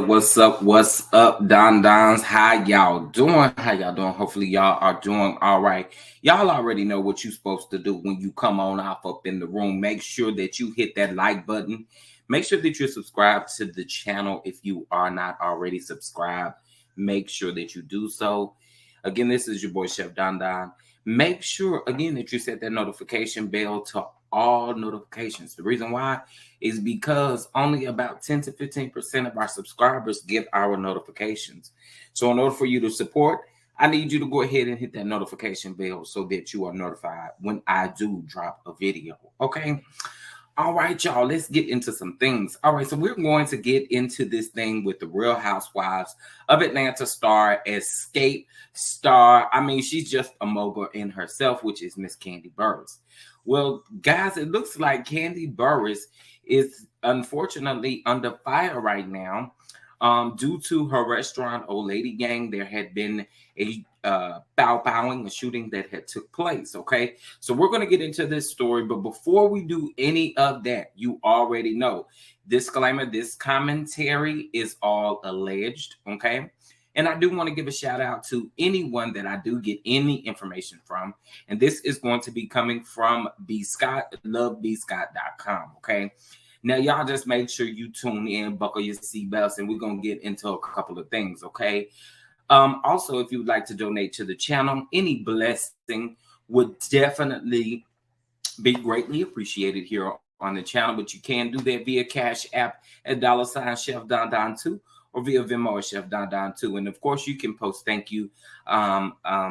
What's up, Don Dons? How y'all doing? How y'all doing? Hopefully, y'all are doing all right. Y'all already know what you're supposed to do when you come on off up in the room. Make sure that you hit that like button. Make sure that you're subscribed to the channel if you are not already subscribed. Make sure that you do so. Again, this is your boy Chef Don Don. Make sure again that you set that notification bell to all notifications. The reason why is because only about 10 to 15% of our subscribers get our notifications. So in order for you to support, I need you to go ahead and hit that notification bell so that you are notified when I do drop a video. Okay. All right, y'all, let's get into some things. All right, so we're going to get into this thing with the Real Housewives of Atlanta star, Escape star. I mean, she's just a mogul in herself, which is Miss Kandi Burruss. Well, guys, it looks like Kandi Burruss is unfortunately under fire right now due to her restaurant Old Lady Gang. There had been a bowing, a shooting that had took place. Okay, so we're going to get into this story, but before we do any of that, you already know, disclaimer, this commentary is all alleged. Okay, and I do want to give a shout out to anyone that I do get any information from, and this is going to be coming from B Scott, lovebscott.com. Okay, now y'all just make sure you tune in, buckle your seatbelts, and we're going to get into a couple of things. Okay, also, if you would like to donate to the channel, any blessing would definitely be greatly appreciated here on the channel. But you can do that via Cash App at $ Chef Don Don 2 or via Venmo at Chef Don Don 2. And of course, you can post thank you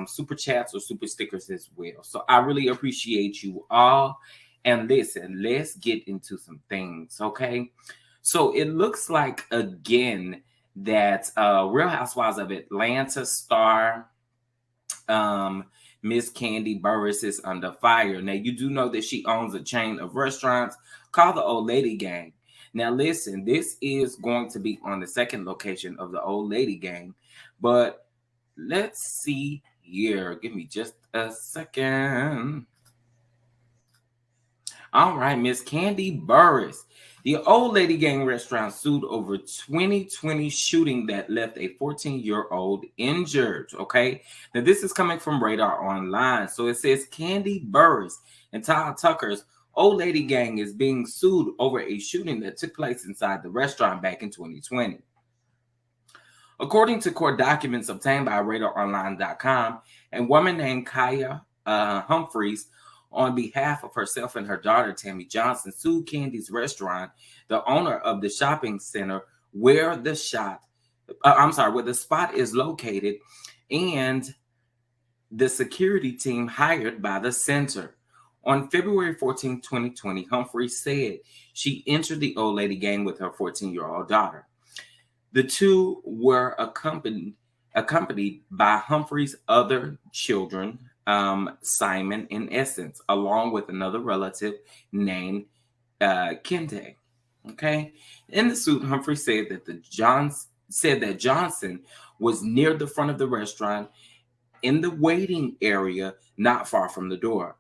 super chats or super stickers as well. So I really appreciate you all. And listen, let's get into some things, okay? So it looks like, again, that Real Housewives of Atlanta star Miss Kandi Burruss is under fire. Now, you do know that she owns a chain of restaurants called the Old Lady Gang. Now, listen, this is going to be on the second location of the Old Lady Gang, but let's see here. Give me just a second. All right, Miss Kandi Burruss. The Old Lady Gang restaurant sued over 2020 shooting that left a 14-year-old injured. Okay, now this is coming from Radar Online. So it says Kandi Burruss and Todd Tucker's Old Lady Gang is being sued over a shooting that took place inside the restaurant back in 2020. According to court documents obtained by RadarOnline.com, a woman named Kaya Humphreys, on behalf of herself and her daughter, Tammy Johnson, sued Kandi's restaurant, the owner of the shopping center where the spot is located, and the security team hired by the center. On February 14, 2020, Humphrey said she entered the Old Lady Gang with her 14-year-old daughter. The two were accompanied by Humphrey's other children, Simon and Essence, along with another relative named Kente. Okay. In the suit, Humphrey said that Johnson was near the front of the restaurant in the waiting area, not far from the door.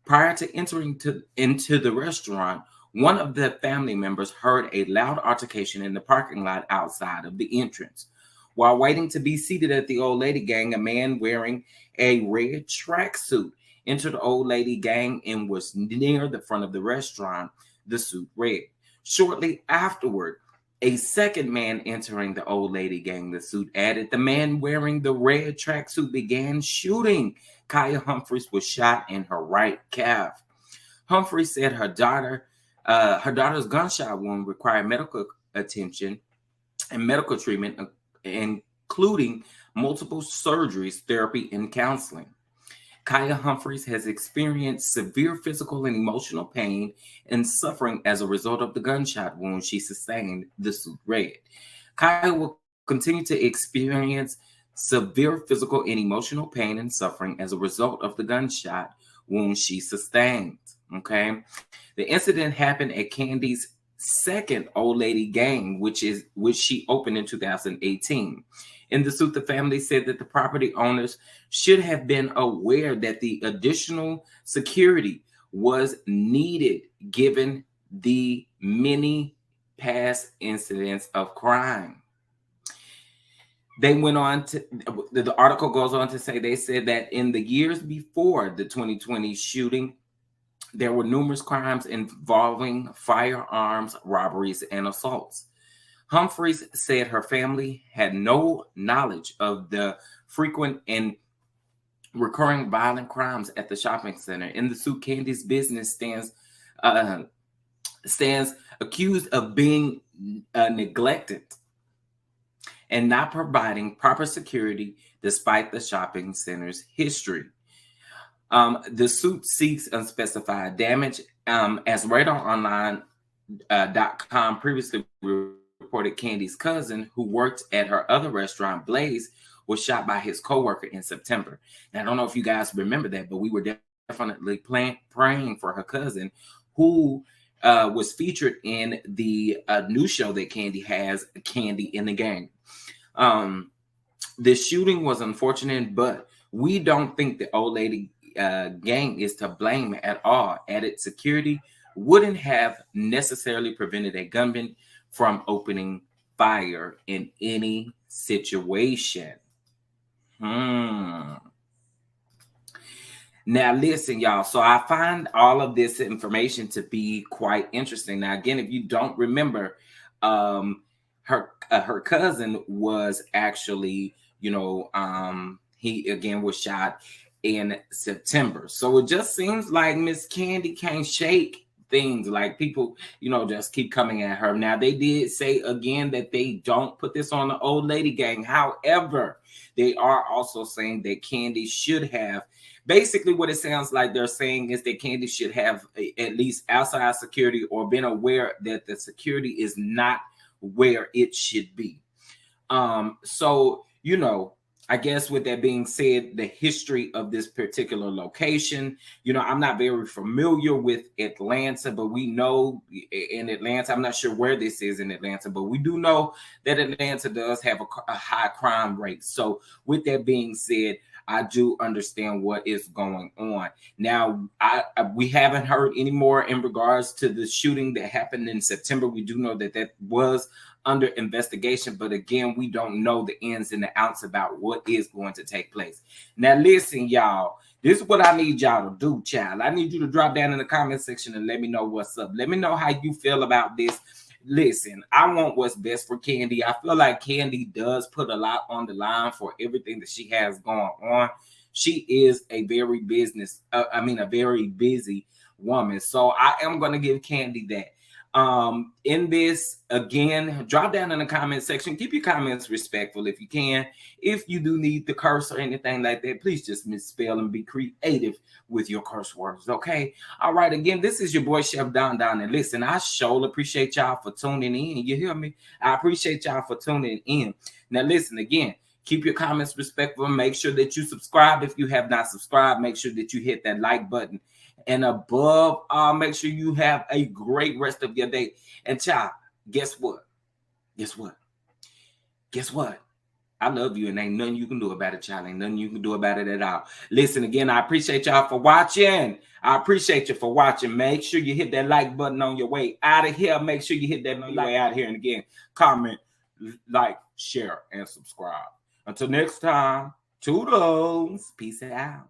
Prior to entering into the restaurant, one of the family members heard a loud altercation in the parking lot outside of the entrance. While waiting to be seated at the Old Lady Gang, a man wearing a red tracksuit entered the Old Lady Gang and was near the front of the restaurant, the suit read. Shortly afterward, a second man entering the Old Lady Gang, the suit added. The man wearing the red tracksuit began shooting. Kaya Humphreys was shot in her right calf. Humphreys said her daughter's gunshot wound required medical attention and medical treatment, including multiple surgeries, therapy, and counseling. Kaya Humphreys has experienced severe physical and emotional pain and suffering as a result of the gunshot wound she sustained, the suit read. Kaya will continue to experience severe physical and emotional pain and suffering as a result of the gunshot wound she sustained. Okay. The incident happened at Kandi's second Old Lady Gang, which she opened in 2018. In the suit, the family said that the property owners should have been aware that the additional security was needed given the many past incidents of crime. They went on to, the article goes on to say, they said that in the years before the 2020 shooting, there were numerous crimes involving firearms, robberies, and assaults. Humphreys said her family had no knowledge of the frequent and recurring violent crimes at the shopping center. In the suit, Candy's business stands accused of being neglected and not providing proper security despite the shopping center's history. The suit seeks unspecified damage. As RadarOnline.com previously reported, Candy's cousin, who worked at her other restaurant, Blaze, was shot by his coworker in September. Now, I don't know if you guys remember that, but we were definitely praying for her cousin, who was featured in the new show that Candy has, Candy in the Gang. The shooting was unfortunate, but we don't think the old lady gang is to blame at all. Added security wouldn't have necessarily prevented a gunman from opening fire in any situation. Now listen, y'all. So I find all of this information to be quite interesting. Now, again, if you don't remember, her cousin was actually, he again was shot in September. So it just seems like Miss Candy can't shake things. Like people, just keep coming at her. Now they did say again that they don't put this on the old lady gang. However, they are also saying that Candy should have. Basically, what it sounds like they're saying is that Candy should have at least outside security or been aware that the security is not where it should be. So, I guess with that being said, the history of this particular location, I'm not very familiar with Atlanta, but we know in Atlanta, I'm not sure where this is in Atlanta, but we do know that Atlanta does have a high crime rate. So with that being said, I do understand what is going on. Now, we haven't heard any more in regards to the shooting that happened in September. We do know that was under investigation, but again, we don't know the ins and the outs about what is going to take place. Now, listen, y'all, this is what I need y'all to do, child. I need you to drop down in the comment section and let me know what's up. Let me know how you feel about this. Listen, I want what's best for Candy. I feel like Candy does put a lot on the line for everything that she has going on. She is a very a very busy woman. So I am going to give Candy that. In this, again, drop down in the comment section. Keep your comments respectful if you can. If you do need the curse or anything like that, please just misspell and be creative with your curse words, okay? All right, again, this is your boy Chef Don Don, and listen, I sure appreciate y'all for tuning in. You hear me? I appreciate y'all for tuning in. Now listen, again, keep your comments respectful. Make sure that you subscribe. If you have not subscribed, make sure that you hit that like button. And above all, make sure you have a great rest of your day. And child, guess what? I love you, and ain't nothing you can do about it, child. Ain't nothing you can do about it at all. Listen, again, I appreciate y'all for watching. I appreciate you for watching. Make sure you hit that like button on your way out of here. Make sure you hit that on your way out of here. And again, comment, like, share, and subscribe. Until next time, toodles. Peace out.